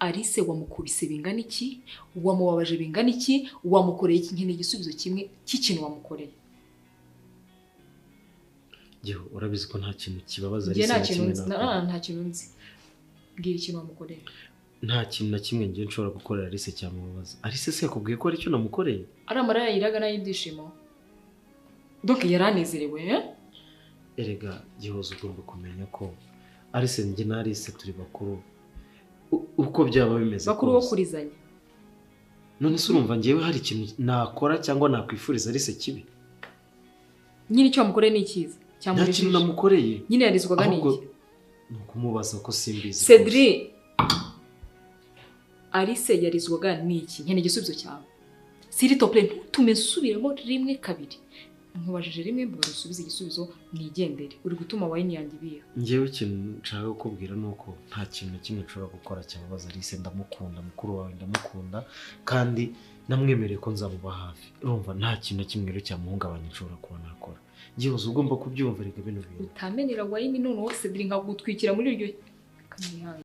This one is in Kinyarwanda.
Alice wamukubise bingana iki, wamubabaje bingana iki, wamukoreye iki, nkene igisubizo kimwe cy'ikintu wamukoreye. Giho urabizi ko nta kintu kibabaza Alice nta kintu nzi. Mbwira ikintu wamukoreye. Nta kintu na kimwe ngiye nshobora gukorera Alice cyamubabaza. Alice se yakubwiye ko ari cyo namukoreye? Ari amarira yiraga nayibyishimo. Donc yaranezerewe. Erega Gihozo ugomba kumenya ko Alice njye na Alice turi bakuru. Uko byaba bimeze bakuru wo kurizanya. None se urumva ngiyewe hari ikintu nakora cyangwa nakwifuriza Alice kibi? Nyine icyo wamukoreye ni ikiza. Nta kintu namukoreye. Nyine yarizwaga n'iki? Nukumubaza ko simbizi. Cedric Alice yarizwaga n'iki? Nkene igisubizo cyawe. S'il te plaît ntutume subiremo rimwe kabiri. Nkubajije rimwe mbwa rusubiza igisubizo nigendere. Uri gutuma wayini yanjye biya. Ngewe ikintu nshaka kukubwira nuko nta kintu na kimwe nshobora gukora cyababaza Alice. Ndamukunda, mukuru wawe ndamukunda kandi namwemereye ko nzamuba hafi. Urumva nta kintu na kimwe rero cyamuhungabanya nshobora kuba nakora. Gihozo ugomba kubyumva rega bino bintu. Utamenera wayini none wose biri nkagutwikira muri iryo kamihanga.